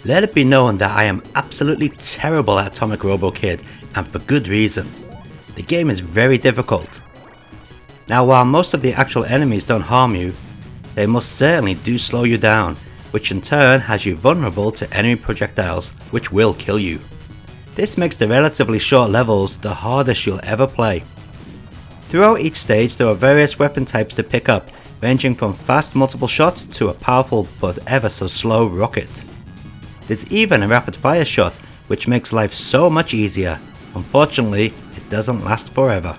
Let it be known that I am absolutely terrible at Atomic Robo-kid, and for good reason. The game is very difficult. Now while most of the actual enemies don't harm you, they most certainly do slow you down, which in turn has you vulnerable to enemy projectiles, which will kill you. This makes the relatively short levels the hardest you'll ever play. Throughout each stage there are various weapon types to pick up, ranging from fast multiple shots to a powerful but ever so slow rocket. There's even a rapid fire shot, which makes life so much easier. Unfortunately, it doesn't last forever.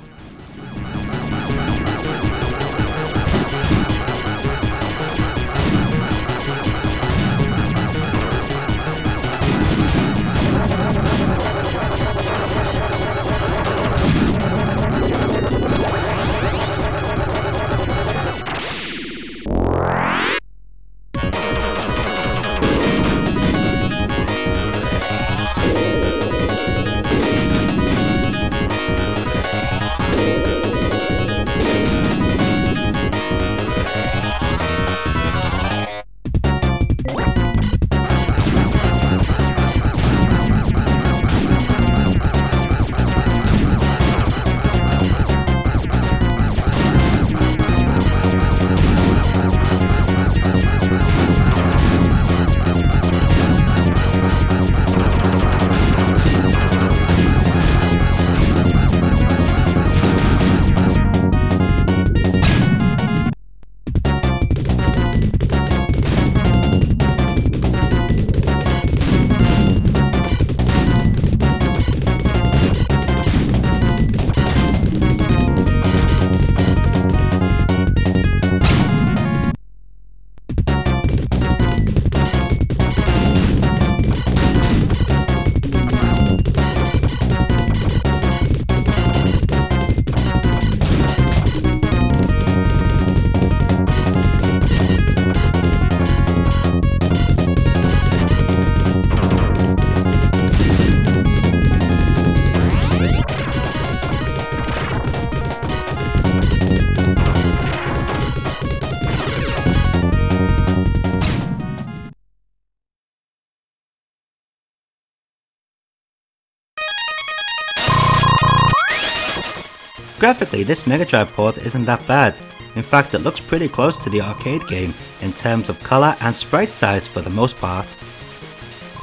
Graphically, this Mega Drive port isn't that bad. In fact, it looks pretty close to the arcade game in terms of colour and sprite size for the most part.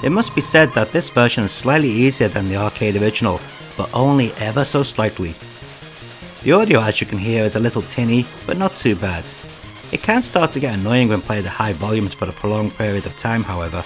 It must be said that this version is slightly easier than the arcade original, but only ever so slightly. The audio, as you can hear, is a little tinny, but not too bad. It can start to get annoying when played at high volumes for a prolonged period of time, however.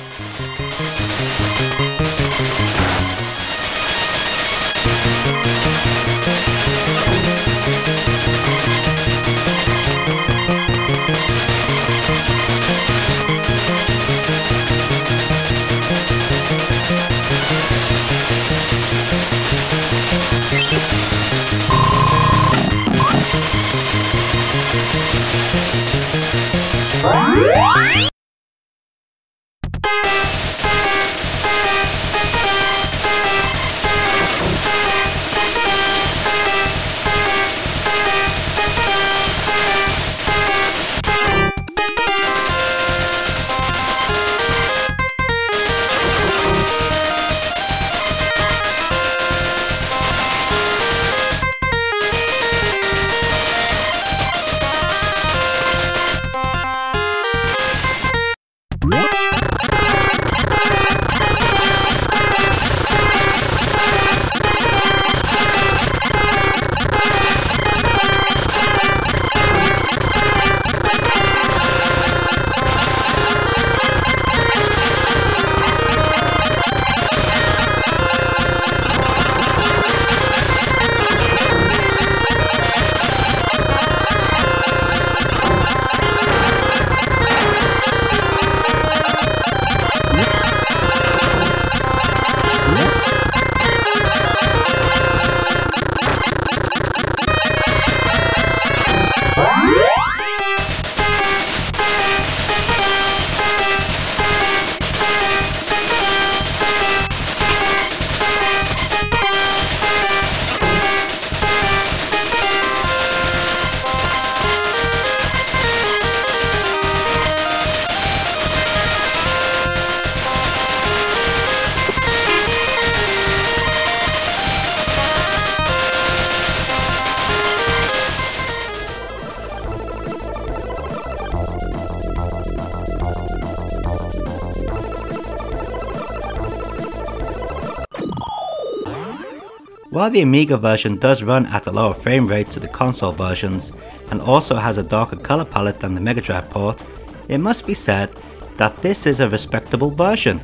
While the Amiga version does run at a lower frame rate to the console versions and also has a darker color palette than the Mega Drive port, it must be said that this is a respectable version.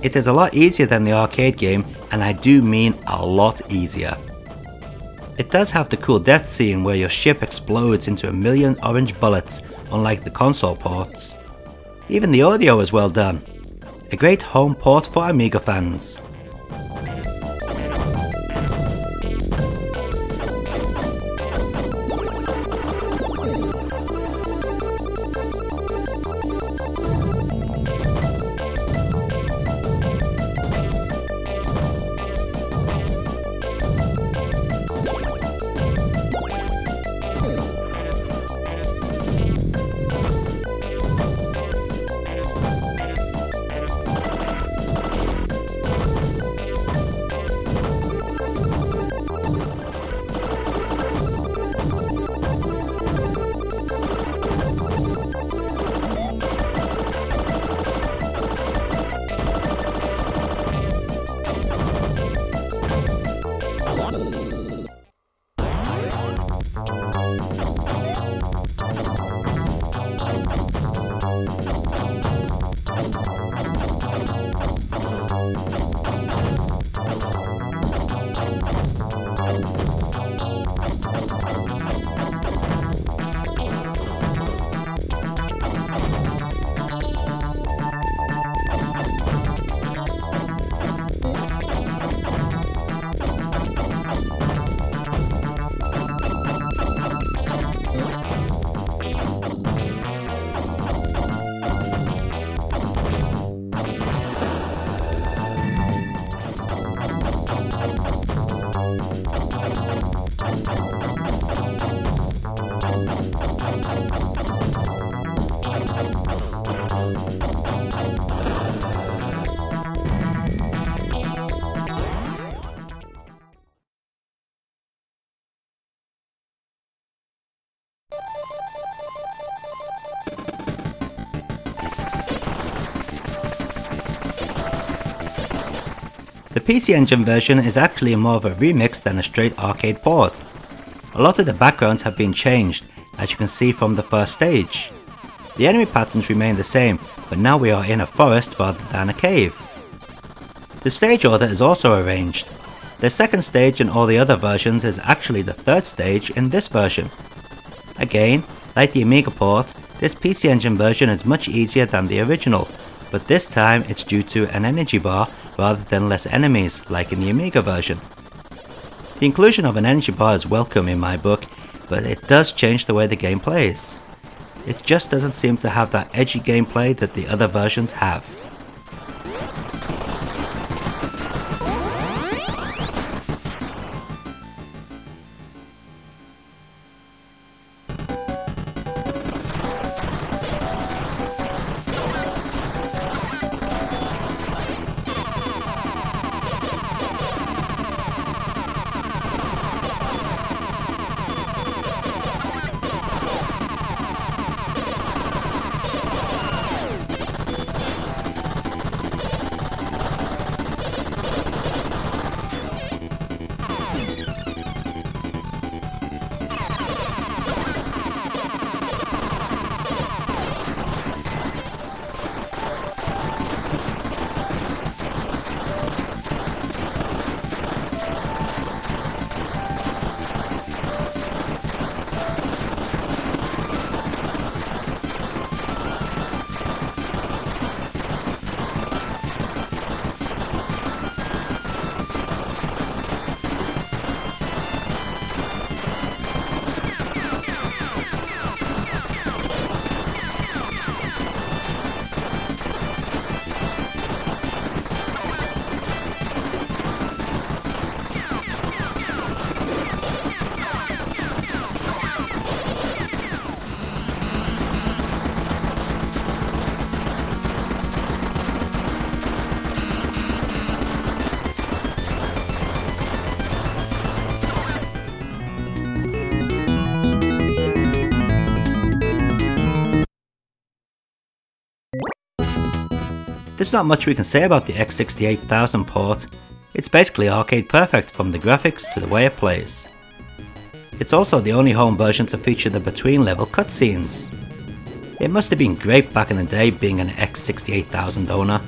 It is a lot easier than the arcade game, and I do mean a lot easier. It does have the cool death scene where your ship explodes into a million orange bullets, unlike the console ports. Even the audio is well done. A great home port for Amiga fans. The PC Engine version is actually more of a remix than a straight arcade port. A lot of the backgrounds have been changed, as you can see from the first stage. The enemy patterns remain the same, but now we are in a forest rather than a cave. The stage order is also arranged. The second stage in all the other versions is actually the third stage in this version. Again, like the Amiga port, this PC Engine version is much easier than the original, but this time it's due to an energy bar rather than less enemies like in the Amiga version. The inclusion of an energy bar is welcome in my book, but it does change the way the game plays. It just doesn't seem to have that edgy gameplay that the other versions have. There's not much we can say about the X68000 port. It's basically arcade perfect from the graphics to the way it plays. It's also the only home version to feature the between level cutscenes. It must have been great back in the day being an X68000 owner.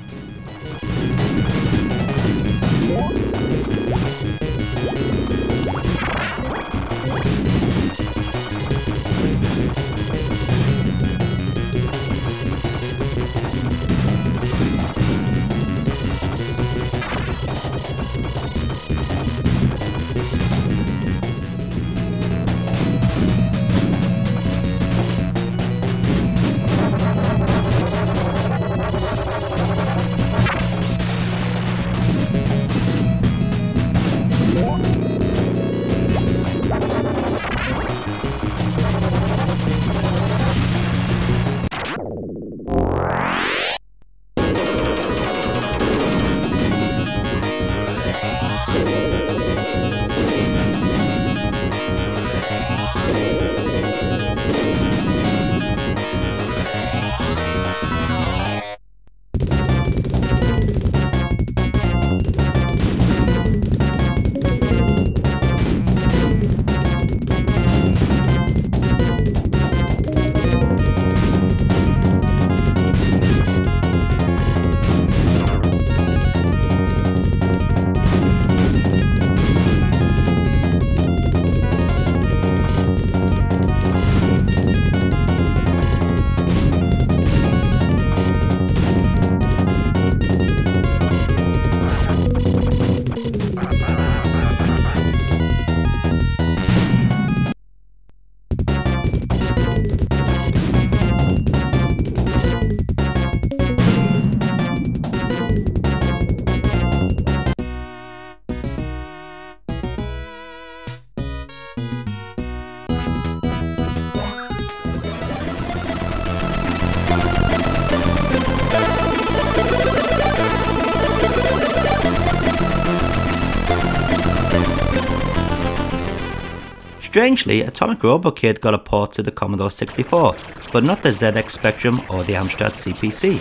Strangely, Atomic Robo-kid got a port to the Commodore 64, but not the ZX Spectrum or the Amstrad CPC.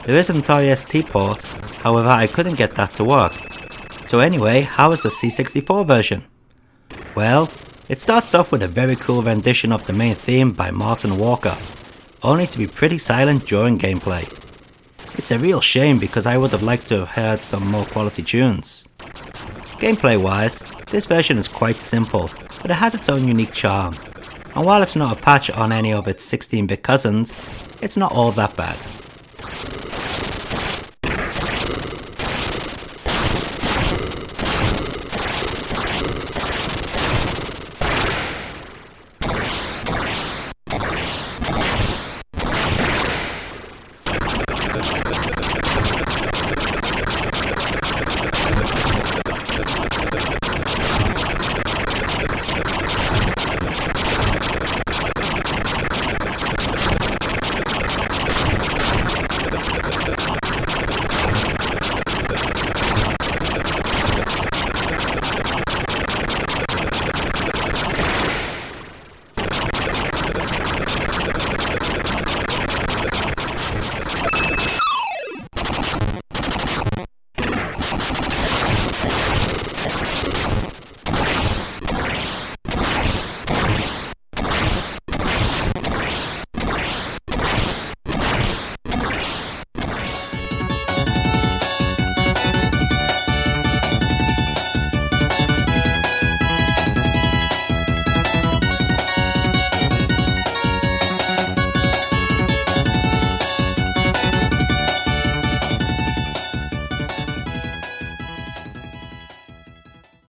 There is an Atari ST port, however I couldn't get that to work. So anyway, how is the C64 version? Well, it starts off with a very cool rendition of the main theme by Martin Walker, only to be pretty silent during gameplay. It's a real shame because I would have liked to have heard some more quality tunes. Gameplay wise, this version is quite simple, but it has its own unique charm, and while it's not a patch on any of its 16-bit cousins, it's not all that bad.